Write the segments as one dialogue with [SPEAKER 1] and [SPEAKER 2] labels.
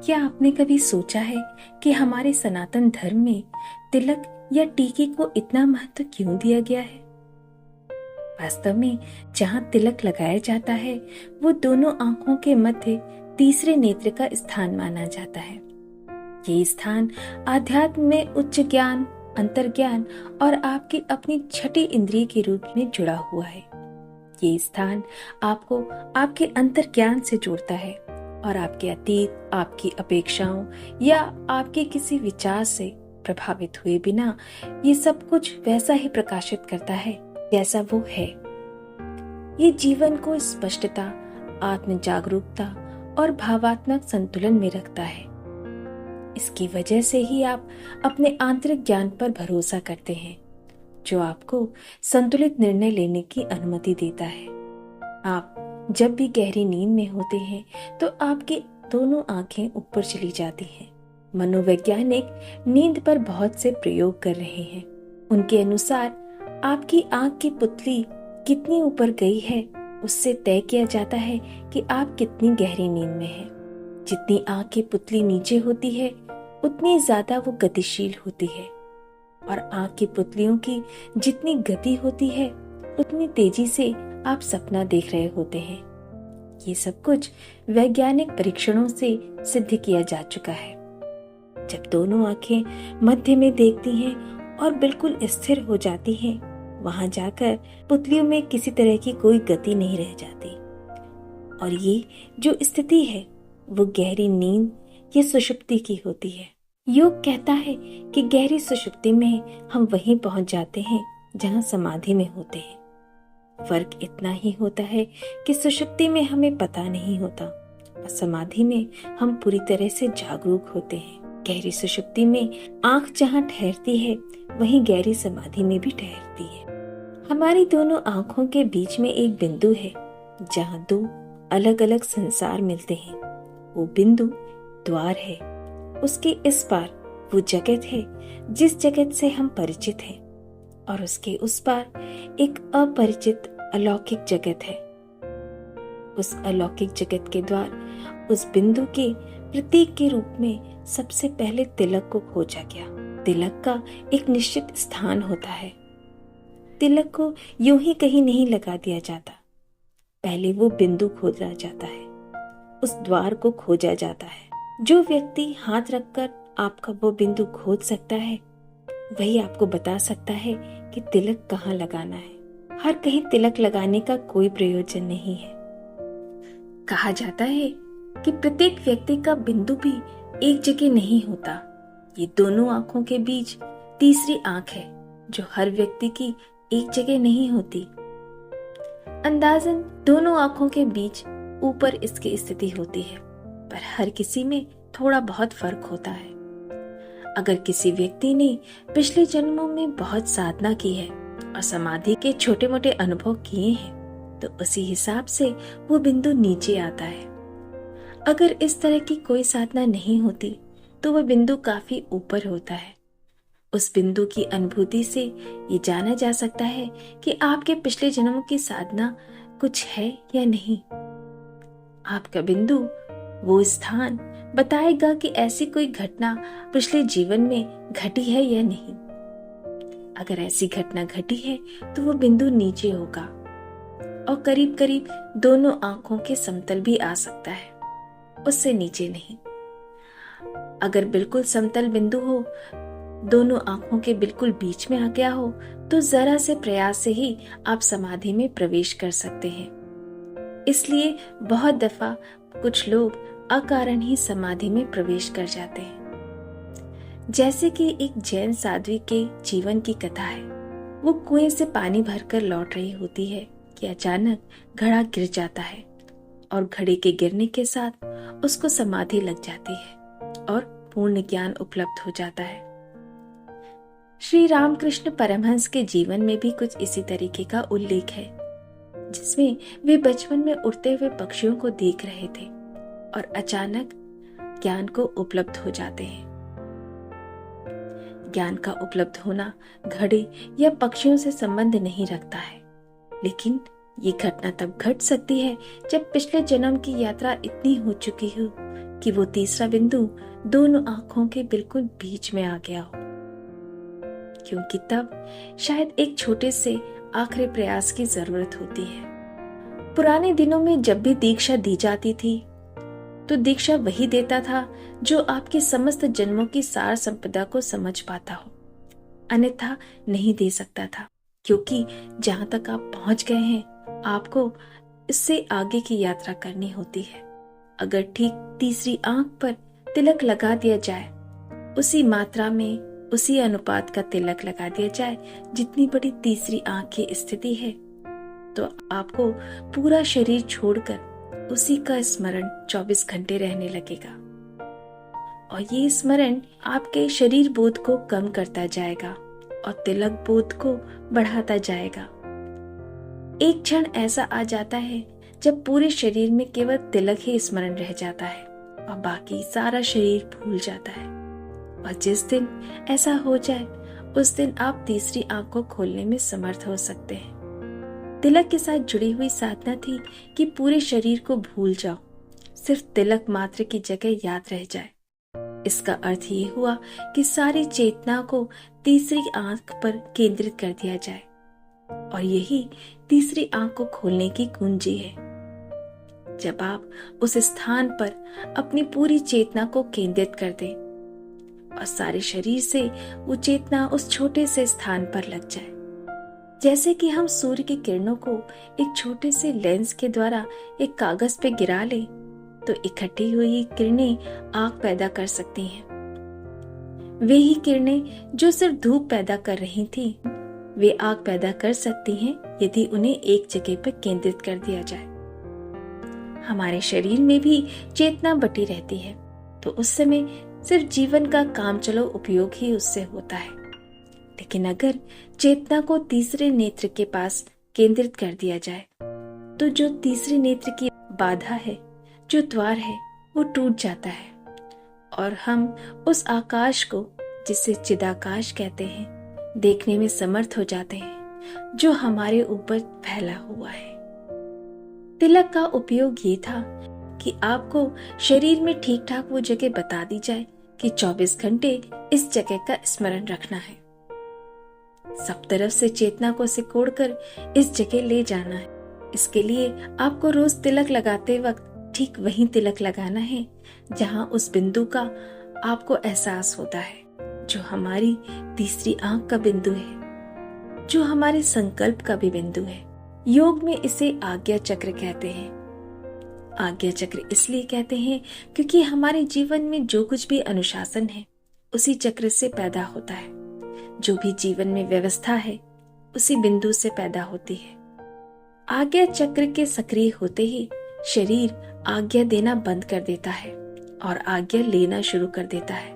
[SPEAKER 1] क्या आपने कभी सोचा है कि हमारे सनातन धर्म में तिलक या टीके को इतना महत्व क्यों दिया गया है? वास्तव में जहाँ तिलक लगाया जाता है वो दोनों आंखों के मध्य तीसरे नेत्र का स्थान माना जाता है। ये स्थान आध्यात्म में उच्च ज्ञान, अंतर्ज्ञान और आपकी अपनी छठी इंद्रिय के रूप में जुड़ा हुआ है। ये स्थान आपको आपके अंतर्ज्ञान से जोड़ता है और आपके अतीत, आपकी अपेक्षाओं या आपके किसी विचार से प्रभावित हुए बिना ये सब कुछ वैसा ही प्रकाशित करता है जैसा वो है। ये जीवन को स्पष्टता, आत्म जागरूकता और भावात्मक संतुलन में रखता है। इसकी वजह से ही आप अपने आंतरिक ज्ञान पर भरोसा करते हैं, जो आपको संतुलित निर्णय लेने की अनुमति देता है। आप जब भी गहरी नींद में होते हैं तो आपकी दोनों आंखें ऊपर चली जाती हैं। मनोवैज्ञानिक नींद पर बहुत से प्रयोग कर रहे हैं। उनके अनुसार आपकी आंख की पुतली कितनी ऊपर गई है उससे तय किया जाता है कि आप कितनी गहरी नींद में हैं। जितनी आंख की पुतली नीचे होती है उतनी ज्यादा वो गतिशील होती है और आंख की पुतलियों की जितनी गति होती है उतनी तेजी से आप सपना देख रहे होते हैं। ये सब कुछ वैज्ञानिक परीक्षणों से सिद्ध किया जा चुका है। जब दोनों आंखें मध्य में देखती हैं और बिल्कुल स्थिर हो जाती हैं, वहां जाकर पुतलियों में किसी तरह की कोई गति नहीं रह जाती और ये जो स्थिति है वो गहरी नींद या सुषुप्ति की होती है। योग कहता है कि गहरी सुषुप्ति में हम वहीं पहुंच जाते हैं जहां समाधि में होते हैं। फर्क इतना ही होता है कि सुषुप्ति में हमें पता नहीं होता और समाधि में हम पूरी तरह से जागरूक होते हैं। गहरी सुषुप्ति में आंख जहाँ ठहरती है वहीं गहरी समाधि में भी ठहरती है। हमारी दोनों आंखों के बीच में एक बिंदु है जहाँ दो अलग अलग संसार मिलते हैं। वो बिंदु द्वार है। उसके इस पार वो जगत है जिस जगत से हम परिचित हैं और उसके उस पार एक अपरिचित अलौकिक जगत है। उस अलौकिक जगत के द्वार, उस बिंदु के प्रतीक के रूप में सबसे पहले तिलक को खोजा गया। तिलक का एक निश्चित स्थान होता है। तिलक को यूं ही कहीं नहीं लगा दिया जाता। पहले वो बिंदु खोजा जाता है, उस द्वार को खोजा जाता है। जो व्यक्ति हाथ रखकर आपका वो बिंदु खोज सकता है वही आपको बता सकता है कि तिलक कहाँ लगाना है। हर कहीं तिलक लगाने का कोई प्रयोजन नहीं है। कहा जाता है कि प्रत्येक व्यक्ति का बिंदु भी एक जगह नहीं होता। ये दोनों आंखों के बीच तीसरी आंख है जो हर व्यक्ति की एक जगह नहीं होती। अंदाजन दोनों आंखों के बीच ऊपर इसकी स्थिति होती है, पर हर किसी में थोड़ा बहुत फर्क होता है। अगर किसी व्यक्ति ने पिछले जन्मों में बहुत साधना की है और समाधि के छोटे मोटे अनुभव किए हैं तो उसी हिसाब से वो बिंदु नीचे आता है। अगर इस तरह की कोई साधना नहीं होती तो वह बिंदु काफी ऊपर होता है। उस बिंदु की अनुभूति से ये जाना जा सकता है कि आपके पिछले जन्मों की साधना कुछ है या नहीं। आपका बिंदु, वो स्थान बताएगा कि ऐसी कोई घटना पिछले जीवन में घटी है या नहीं। अगर ऐसी घटना घटी है तो वो बिंदु नीचे होगा और करीब करीब दोनों आंखों के समतल भी आ सकता है, उससे नीचे नहीं। अगर बिल्कुल समतल बिंदु हो, दोनों आंखों के बिल्कुल बीच में आ गया हो तो जरा से प्रयास से ही आप समाधि में प्रवेश कर सकते हैं। इसलिए बहुत दफा कुछ लोग अकारण ही समाधि में प्रवेश कर जाते हैं। जैसे कि एक जैन साध्वी के जीवन की कथा है। वो कुएं से पानी भरकर लौट रही होती है कि अचानक घड़ा गिर जाता है और घड़े के गिरने के साथ उसको समाधि लग जाती है और पूर्ण ज्ञान उपलब्ध हो जाता है। श्री रामकृष्ण परमहंस के जीवन में भी कुछ इसी तरीके का उल्लेख है, जिसमें वे बचपन में उड़ते हुए पक्षियों को देख रहे थे और अचानक ज्ञान को उपलब्ध हो जाते हैं। ज्ञान का उपलब्ध होना घड़े या पक्षियों से संबंध नहीं रखता है, लेकिन ये घटना तब घट सकती है जब पिछले जन्म की यात्रा इतनी हो चुकी हो कि वो तीसरा बिंदु दोनों आंखों के बिल्कुल बीच में आ गया हो, क्योंकि तब शायद एक छोटे से आखिरी प्रयास की जरूरत होती है। पुराने दिनों में जब भी दीक्षा दी जाती थी तो दीक्षा वही देता था जो आपके समस्त जन्मों की सार संपदा को समझ पाता हो, अन्यथा नहीं दे सकता था, क्योंकि जहां तक आप पहुंच गए हैं आपको इससे आगे की यात्रा करनी होती है। अगर ठीक तीसरी आंख पर तिलक लगा दिया जाए, उसी मात्रा में उसी अनुपात का तिलक लगा दिया जाए जितनी बड़ी तीसरी आंख की स्थिति है, तो आपको पूरा शरीर छोड़कर उसी का स्मरण 24 घंटे रहने लगेगा। और ये स्मरण आपके शरीर बोध को कम करता जाएगा और तिलक बोध को बढ़ाता जाएगा। एक क्षण ऐसा आ जाता है जब पूरे शरीर में केवल तिलक ही स्मरण रह जाता है और बाकी सारा शरीर भूल जाता है। और जिस दिन ऐसा हो जाए उस दिन आप तीसरी आंख को खोलने में समर्थ हो सकते हैं। तिलक के साथ जुड़ी हुई साधना थी कि पूरे शरीर को भूल जाओ, सिर्फ तिलक मात्र की जगह याद रह जाए। इसका अर्थ ये हुआ कि सारी चेतना को तीसरी आंख पर केंद्रित कर दिया जाए, और यही तीसरी आंख को खोलने की कुंजी है। जब आप उस स्थान पर अपनी पूरी चेतना को केंद्रित कर दें और सारे शरीर से वो चेतना उस छोटे से स्थान पर लग जाए, जैसे कि हम सूर्य की किरणों को एक छोटे से लेंस के द्वारा एक कागज पे गिरा लें तो इकट्ठी हुई किरणें आग पैदा कर सकती हैं। वे ही किरणें जो सिर्फ धूप पैदा कर रही थी, वे आग पैदा कर सकती हैं यदि उन्हें एक जगह पर केंद्रित कर दिया जाए। हमारे शरीर में भी चेतना बटी रहती है, तो उस समय सिर्फ जीवन का काम चलो उपयोग ही उससे होता है। लेकिन अगर चेतना को तीसरे नेत्र के पास केंद्रित कर दिया जाए तो जो तीसरे नेत्र की बाधा है, जो द्वार है, वो टूट जाता है और हम उस आकाश को, जिसे चिदाकाश कहते हैं, देखने में समर्थ हो जाते हैं जो हमारे ऊपर फैला हुआ है। तिलक का उपयोग ये था कि आपको शरीर में ठीक ठाक वो जगह बता दी जाए कि 24 घंटे इस जगह का स्मरण रखना है। सब तरफ से चेतना को सिकोड़कर इस जगह ले जाना है। इसके लिए आपको रोज तिलक लगाते वक्त ठीक वहीं तिलक लगाना है जहां उस बिंदु का आपको एहसास होता है, जो हमारी तीसरी आंख का बिंदु है, जो हमारे संकल्प का भी बिंदु है। योग में इसे आज्ञा चक्र कहते हैं। आज्ञा चक्र इसलिए कहते हैं क्योंकि हमारे जीवन में जो कुछ भी अनुशासन है उसी चक्र से पैदा होता है। जो भी जीवन में व्यवस्था है उसी बिंदु से पैदा होती है। आज्ञा चक्र के सक्रिय होते ही शरीर आज्ञा देना बंद कर देता है और आज्ञा लेना शुरू कर देता है।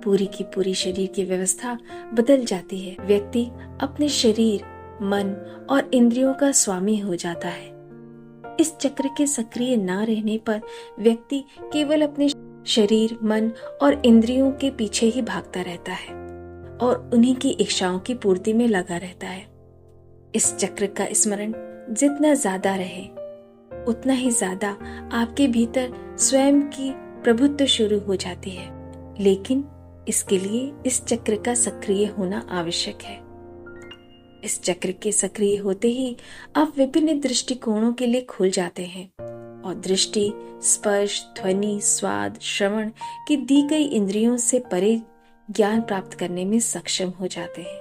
[SPEAKER 1] पूरी की पूरी शरीर की व्यवस्था बदल जाती है। व्यक्ति अपने शरीर, मन और इंद्रियों का स्वामी हो जाता है। इस चक्र के सक्रिय ना रहने पर व्यक्ति केवल अपने शरीर, मन और इंद्रियों के पीछे ही भागता रहता है और उन्हीं की इच्छाओं की पूर्ति में लगा रहता है। इस चक्र का स्मरण जितना ज्यादा रहे उतना ही ज्यादा आपके भीतर स्वयं की प्रभुत्व शुरू हो जाती है। लेकिन इसके लिए इस चक्र का सक्रिय होना आवश्यक है। इस चक्र के सक्रिय होते ही आप विभिन्न दृष्टिकोणों के लिए खुल जाते हैं और दृष्टि, स्पर्श, ध्वनि, स्वाद, श्रवण की दी गई इंद्रियों से परे ज्ञान प्राप्त करने में सक्षम हो जाते हैं।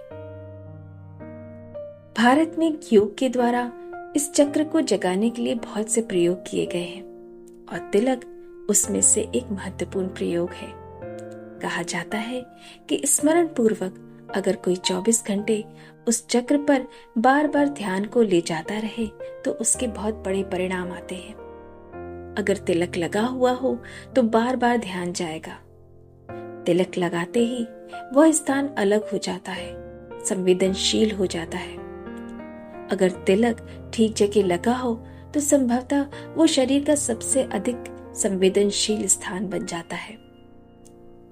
[SPEAKER 1] भारत में योग के द्वारा इस चक्र को जगाने के लिए बहुत से प्रयोग किए गए हैं और तिलक उसमें से एक महत्वपूर्ण प्रयोग है। कहा जाता है कि स्मरण पूर्वक अगर कोई 24 घंटे उस चक्र पर बार बार ध्यान को ले जाता रहे तो उसके बहुत बड़े परिणाम आते हैं। अगर तिलक लगा हुआ हो तो बार बार ध्यान जाएगा। तिलक लगाते ही वह स्थान अलग हो जाता है, संवेदनशील हो जाता है। अगर तिलक ठीक जगह लगा हो तो संभवतः वो शरीर का सबसे अधिक संवेदनशील स्थान बन जाता है।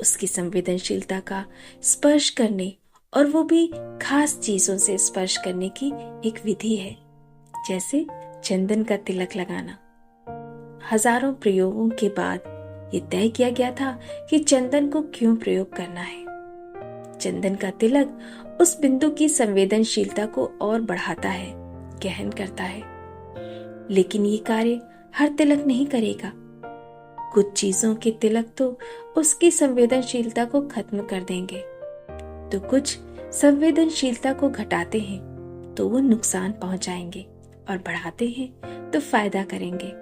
[SPEAKER 1] उसकी संवेदनशीलता का स्पर्श करने और वो भी खास चीजों से स्पर्श करने की एक विधि है, जैसे चंदन का तिलक लगाना। हजारों प्रयोगों के बाद ये तय किया गया था कि चंदन को क्यों प्रयोग करना है। चंदन का तिलक उस बिंदु की संवेदनशीलता को और बढ़ाता है, गहन करता है। लेकिन ये कार्य हर तिलक नहीं करेगा। कुछ चीजों के तिलक तो उसकी संवेदनशीलता को खत्म कर देंगे, तो कुछ संवेदनशीलता को घटाते हैं तो वो नुकसान पहुंचाएंगे, और बढ़ाते हैं तो फायदा करेंगे।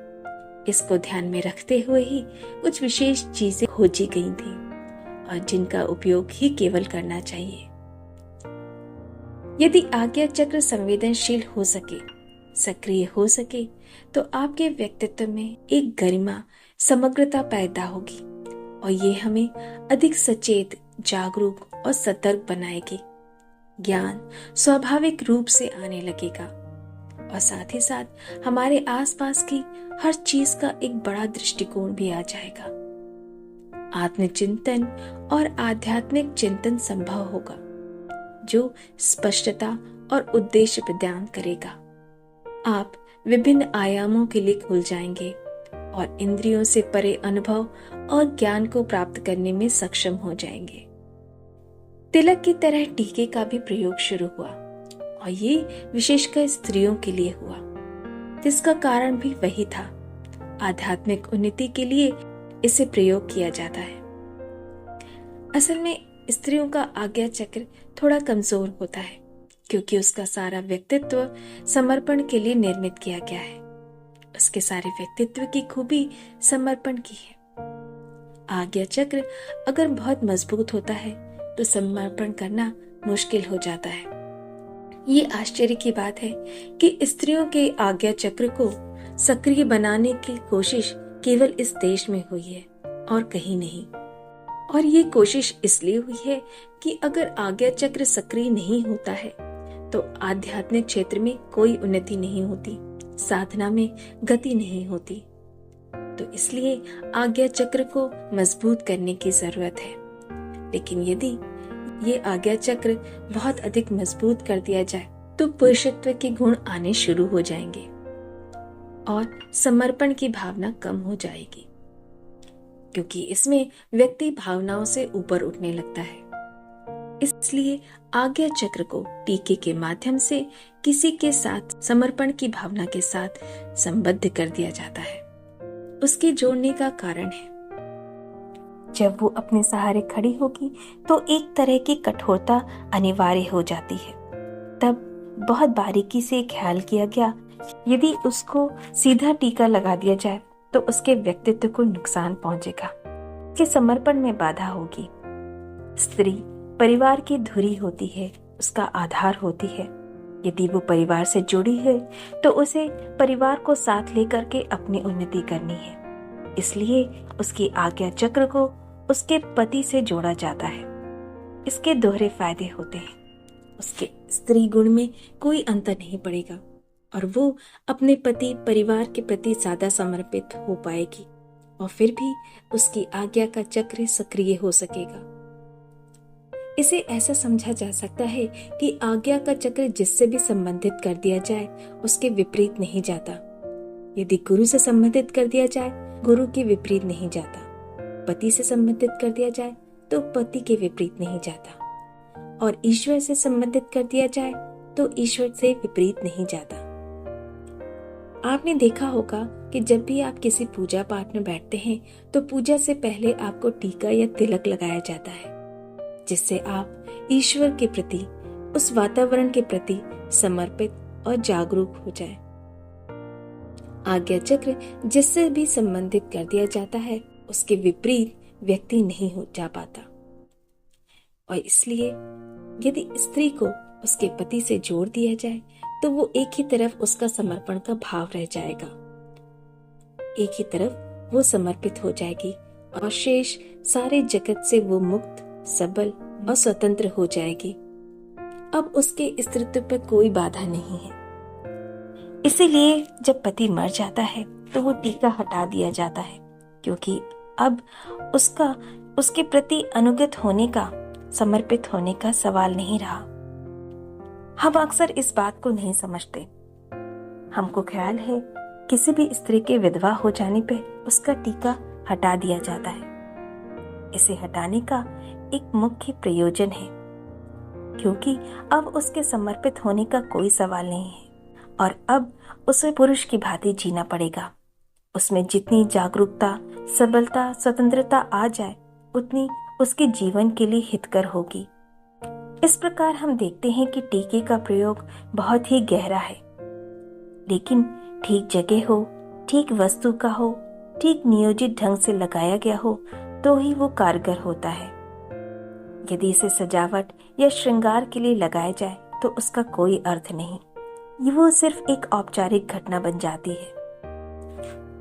[SPEAKER 1] इसको ध्यान में रखते हुए ही कुछ विशेष चीजें खोजी गई थी, और जिनका उपयोग ही केवल करना चाहिए। यदि आज्ञा चक्र संवेदनशील हो सके, सक्रिय हो सके, तो आपके व्यक्तित्व में एक गरिमा, समग्रता पैदा होगी, और ये हमें अधिक सचेत, जागरूक और सतर्क बनाएगी। ज्ञान स्वाभाविक रूप से आने लगेगा, और साथ ही साथ हमारे आसपास की हर चीज का एक बड़ा दृष्टिकोण भी आ जाएगा। आत्मचिंतन और आध्यात्मिक चिंतन संभव होगा, जो स्पष्टता और उद्देश्य प्रदान करेगा। आप विभिन्न आयामों के लिए खुल जाएंगे, और इंद्रियों से परे अनुभव और ज्ञान को प्राप्त करने में सक्षम हो जाएंगे। तिलक की तरह टीके का भी प्रयोग शुरू हुआ, और ये विशेषकर स्त्रियों के लिए हुआ, जिसका कारण भी वही था। आध्यात्मिक उन्नति के लिए इसे प्रयोग किया जाता है। असल में स्त्रियों का आज्ञा चक्र थोड़ा कमजोर होता है, क्योंकि उसका सारा व्यक्तित्व समर्पण के लिए निर्मित किया गया है। उसके सारे व्यक्तित्व की खूबी समर्पण की है। आज्ञा चक्र अगर बहुत मजबूत होता है तो समर्पण करना मुश्किल हो जाता है। ये आश्चर्य की बात है कि स्त्रियों के आज्ञा चक्र को सक्रिय बनाने की कोशिश केवल इस देश में हुई है और कहीं नहीं। और ये कोशिश इसलिए हुई है कि अगर आज्ञा चक्र सक्रिय नहीं होता है तो आध्यात्मिक क्षेत्र में कोई उन्नति नहीं होती, साधना में गति नहीं होती। तो इसलिए आज्ञा चक्र को मजबूत करने की जरूरत है। लेकिन यदि ये आज्ञा चक्र बहुत अधिक मजबूत कर दिया जाए तो पुरुषत्व के गुण आने शुरू हो जाएंगे और समर्पण की भावना कम हो जाएगी, क्योंकि इसमें व्यक्ति भावनाओं से ऊपर उठने लगता है। इसलिए आज्ञा चक्र को टीके के माध्यम से किसी के साथ समर्पण की भावना के साथ संबद्ध कर दिया जाता है। उसके जोड़ने का कारण है, जब वो अपने सहारे खड़ी होगी तो एक तरह की कठोरता अनिवार्य हो जाती है। तब बहुत बारीकी से ख्याल किया गया, यदि उसको सीधा टीका लगा दिया जाए तो उसके व्यक्तित्व को नुकसान पहुंचेगा, कि समर्पण में बाधा होगी। स्त्री परिवार की धुरी होती है, उसका आधार होती है। यदि वो परिवार से जुड़ी है तो उसे परिवार को साथ लेकर के अपनी उन्नति करनी है। इसलिए उसकी आज्ञा चक्र को उसके पति से जोड़ा जाता है। इसके दोहरे फायदे होते हैं। उसके स्त्री गुण में कोई अंतर नहीं पड़ेगा और वो अपने पति परिवार के प्रति ज्यादा समर्पित हो पाएगी, और फिर भी उसकी आज्ञा का चक्र सक्रिय हो सकेगा। इसे ऐसा समझा जा सकता है कि आज्ञा का चक्र जिससे भी संबंधित कर दिया जाए उसके विपरीत नहीं जाता। यदि गुरु से संबंधित कर दिया जाए, गुरु के विपरीत नहीं जाता। पति से संबंधित कर दिया जाए तो पति के विपरीत नहीं जाता, और ईश्वर से संबंधित कर दिया जाए तो ईश्वर से विपरीत नहीं जाता। आपने देखा होगा कि जब भी आप किसी पूजा पाठ में बैठते हैं तो पूजा से पहले आपको टीका या तिलक लगाया जाता है, जिससे आप ईश्वर के प्रति, उस वातावरण के प्रति समर्पित और जागरूक हो जाए। आज्ञा चक्र जिससे भी संबंधित कर दिया जाता है उसके विपरीत व्यक्ति नहीं हो जा पाता, और इसलिए यदि स्त्री को उसके पति से जोड़ दिया जाए तो वो एक ही तरफ उसका समर्पण का भाव रह जाएगा, एक ही तरफ वो समर्पित हो जाएगी, और शेष सारे जगत से वो मुक्त, सबल और स्वतंत्र हो जाएगी। अब उसके स्त्रीत्व पर कोई बाधा नहीं है। इसीलिए जब पति मर जाता है तो वो टीका हटा दिया जाता है, क्योंकि अब उसके प्रति अनुगत होने का, समर्पित होने का सवाल नहीं रहा। हम अक्सर इस बात को नहीं समझते। हमको ख्याल है किसी भी स्त्री के विधवा हो जाने पे उसका टीका हटा दिया जाता है। इसे हटाने का एक मुख्य प्रयोजन है क्योंकि अब उसके समर्पित होने का कोई सवाल नहीं है और अब उसे पुरुष की भांति जीना पड़ेगा। उसमें जितनी जागरूकता, सबलता, स्वतंत्रता आ जाए उतनी उसके जीवन के लिए हितकर होगी। इस प्रकार हम देखते हैं कि टीके का प्रयोग बहुत ही गहरा है, लेकिन ठीक जगह हो, ठीक वस्तु का हो, ठीक नियोजित ढंग से लगाया गया हो तो ही वो कारगर होता है। यदि इसे सजावट या श्रृंगार के लिए लगाया जाए तो उसका कोई अर्थ नहीं, वो सिर्फ एक औपचारिक घटना बन जाती है।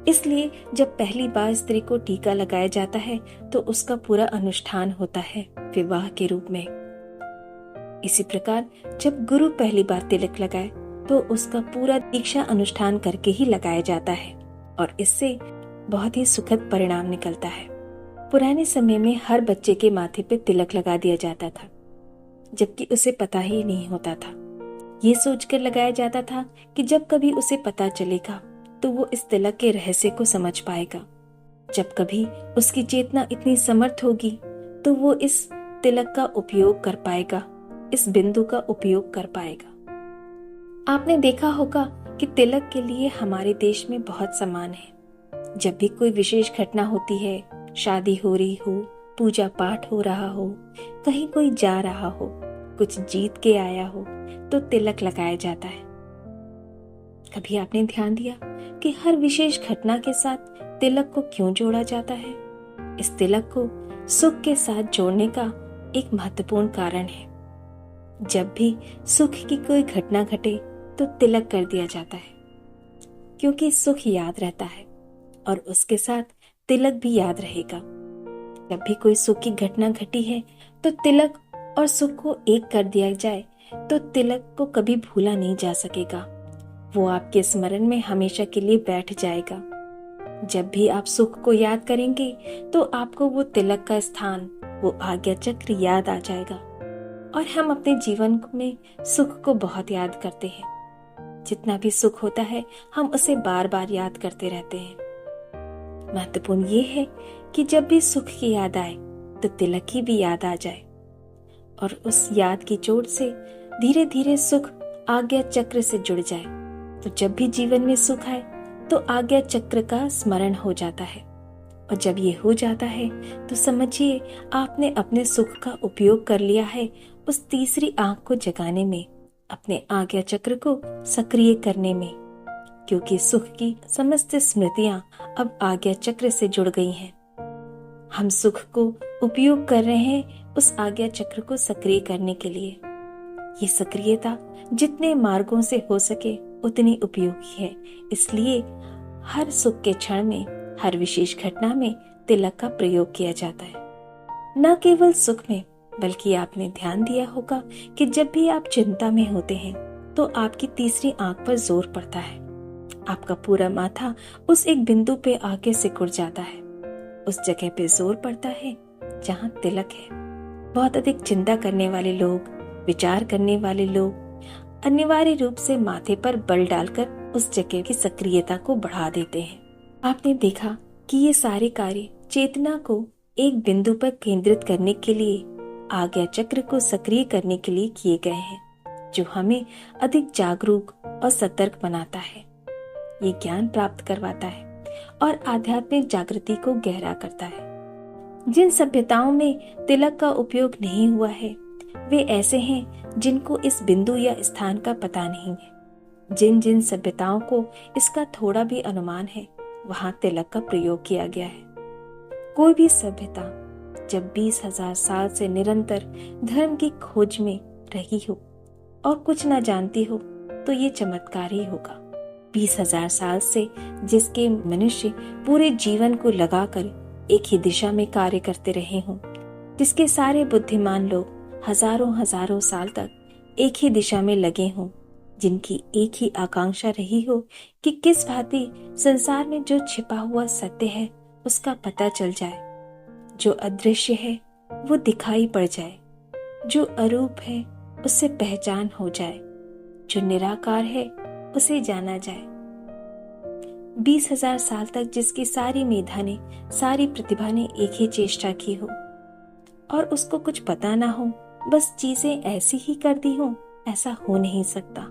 [SPEAKER 1] इसलिए जब पहली बार स्त्री को टीका लगाया जाता है तो उसका पूरा अनुष्ठान होता है विवाह के रूप में। इसी प्रकार जब गुरु पहली बार तिलक लगाए तो उसका पूरा दीक्षा अनुष्ठान करके ही लगाया जाता है और इससे बहुत ही सुखद परिणाम निकलता है। पुराने समय में हर बच्चे के माथे पे तिलक लगा दिया जाता था, जबकि उसे पता ही नहीं होता था। ये सोचकर लगाया जाता था कि जब कभी उसे पता चलेगा तो वो इस तिलक के रहस्य को समझ पाएगा। जब कभी उसकी चेतना इतनी समर्थ होगी तो वो इस तिलक का उपयोग कर पाएगा, इस बिंदु का उपयोग कर पाएगा। आपने देखा होगा कि तिलक के लिए हमारे देश में बहुत सम्मान है। जब भी कोई विशेष घटना होती है, शादी हो रही हो, पूजा पाठ हो रहा हो, कहीं कोई जा रहा हो, कुछ जीत के आया हो, तो तिलक लगाया जाता है। कभी आपने ध्यान दिया कि हर विशेष घटना के साथ तिलक को क्यों जोड़ा जाता है? इस तिलक को सुख के साथ जोड़ने का एक महत्वपूर्ण कारण है। जब भी सुख की कोई घटना घटे तो तिलक कर दिया जाता है, क्योंकि सुख याद रहता है और उसके साथ तिलक भी याद रहेगा। जब भी कोई सुख की घटना घटी है तो तिलक और सुख को एक कर दिया जाए तो तिलक को कभी भूला नहीं जा सकेगा। वो आपके स्मरण में हमेशा के लिए बैठ जाएगा। जब भी आप सुख को याद करेंगे तो आपको वो तिलक का स्थान, वो आज्ञा चक्र याद आ जाएगा। और हम अपने जीवन में सुख को बहुत याद करते हैं। जितना भी सुख होता है हम उसे बार बार याद करते रहते हैं। महत्वपूर्ण ये है कि जब भी सुख की याद आए तो तिलक की भी याद आ जाए और उस याद की चोट से धीरे धीरे सुख आज्ञा चक्र से जुड़ जाए। तो जब भी जीवन में सुख आए तो आज्ञा चक्र का स्मरण हो जाता है और जब ये हो जाता है तो समझिए आपने अपने सुख का उपयोग कर लिया है उस तीसरी आंख को जगाने में, अपने आज्ञा चक्र को सक्रिय करने में, क्योंकि सुख की समस्त स्मृतियां अब आज्ञा चक्र से जुड़ गई हैं। हम सुख को उपयोग कर रहे हैं उस आज्ञा चक्र को सक्रिय करने के लिए। ये सक्रियता जितने मार्गों से हो सके उतनी उपयोगी है। इसलिए हर सुख के क्षण में, हर विशेष घटना में तिलक का प्रयोग किया जाता है। न केवल सुख में, बल्कि आपने ध्यान दिया होगा कि जब भी आप चिंता में होते हैं तो आपकी तीसरी आंख पर जोर पड़ता है। आपका पूरा माथा उस एक बिंदु पे आके सिकुड़ जाता है। उस जगह पे जोर पड़ता है जहाँ तिलक है। बहुत अधिक चिंता करने वाले लोग, विचार करने वाले लोग अनिवार्य रूप से माथे पर बल डालकर उस जगह की सक्रियता को बढ़ा देते हैं। आपने देखा कि ये सारे कार्य चेतना को एक बिंदु पर केंद्रित करने के लिए, आज्ञा चक्र को सक्रिय करने के लिए किए गए हैं, जो हमें अधिक जागरूक और सतर्क बनाता है। ये ज्ञान प्राप्त करवाता है और आध्यात्मिक जागृति को गहरा करता है। जिन सभ्यताओं में तिलक का उपयोग नहीं हुआ है वे ऐसे हैं जिनको इस बिंदु या स्थान का पता नहीं है। जिन जिन सभ्यताओं को इसका थोड़ा भी अनुमान है वहां तिलक का प्रयोग किया गया है। कोई भी सभ्यता जब 20,000 साल से निरंतर धर्म की खोज में रही हो और कुछ न जानती हो तो ये चमत्कार ही होगा। 20,000 साल से जिसके मनुष्य पूरे जीवन को लगाकर एक ही दिशा में कार्य करते रहे हों, जिसके सारे बुद्धिमान लोग हजारों हजारों साल तक एक ही दिशा में लगे हों, जिनकी एक ही आकांक्षा रही हो कि किस भांति संसार में जो छिपा हुआ सत्य है उसका पता चल जाए, जो अदृश्य है वो दिखाई पड़ जाए, जो अरूप है उससे पहचान हो जाए, जो निराकार है उसे जाना जाए। 20,000 साल तक जिसकी सारी मेधा ने, सारी प्रतिभा ने एक ही चेष्टा की हो और उसको कुछ पता ना हो, बस चीजें ऐसी ही कर दी हो, ऐसा हो नहीं सकता।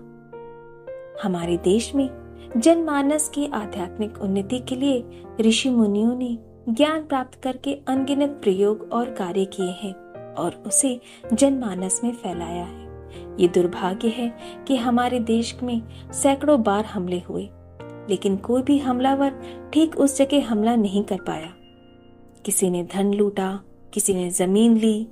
[SPEAKER 1] हमारे देश में जनमानस की आध्यात्मिक उन्नति के लिए ऋषि मुनियों ने ज्ञान प्राप्त करके अनगिनत प्रयोग और कार्य किए हैं और उसे जनमानस में फैलाया है। ये दुर्भाग्य है कि हमारे देश में सैकड़ों बार हमले हुए, लेकिन कोई भी हमलावर ठीक उस जगह हमला नहीं कर पाया। किसी ने धन लूटा, किसी ने जमीन ली,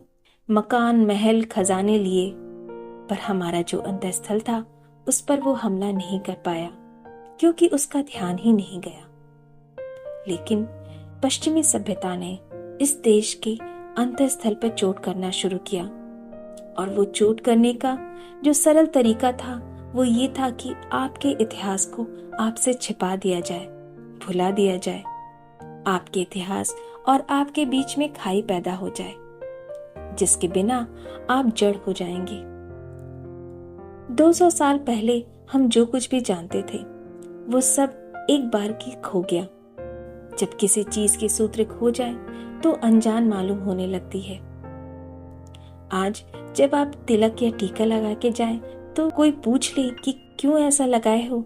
[SPEAKER 1] मकान, महल, खजाने लिए, पर हमारा जो अंतःस्थल था उस पर वो हमला नहीं कर पाया क्योंकि उसका ध्यान ही नहीं गया। लेकिन पश्चिमी सभ्यता ने इस देश के अंतःस्थल पर चोट करना शुरू किया और वो चोट करने का जो सरल तरीका था वो ये था कि आपके इतिहास को आपसे छिपा दिया जाए, भुला दिया जाए। आपके इतिहास और आपके बीच में खाई पैदा हो जाए जिसके बिना आप जड़ हो जाएंगे। 200 साल पहले हम जो कुछ भी जानते थे वो सब एक बार की खो गया। जब किसी चीज के सूत्र खो जाए तो अनजान मालूम होने लगती है। आज जब आप तिलक या टीका लगा के जाएं तो कोई पूछ ले कि क्यों ऐसा लगाए हो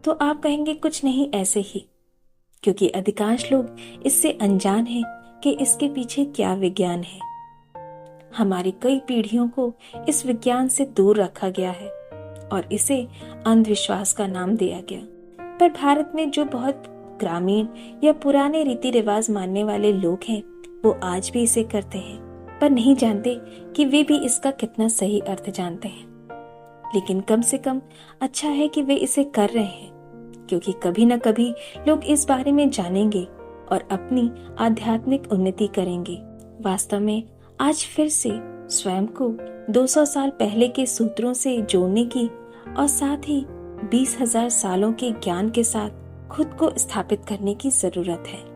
[SPEAKER 1] तो आप कहेंगे कुछ नहीं, ऐसे ही, क्योंकि अधिकांश लोग इससे अनजान हैं कि इसके पीछे क्या विज्ञान है। हमारी कई पीढ़ियों को इस विज्ञान से दूर रखा गया है और इसे अंधविश्वास का नाम दिया गया। पर भारत में जो बहुत ग्रामीण या पुराने रीति रिवाज मानने वाले लोग हैं वो आज भी इसे करते हैं, पर नहीं जानते कि वे भी इसका कितना सही अर्थ जानते हैं। लेकिन कम से कम अच्छा है कि वे इसे कर रहे हैं, क्योंकि कभी न कभी लोग इस बारे में जानेंगे और अपनी आध्यात्मिक उन्नति करेंगे। वास्तव में आज फिर से स्वयं को 200 साल पहले के सूत्रों से जोड़ने की और साथ ही 20,000 सालों के ज्ञान के साथ खुद को स्थापित करने की जरूरत है।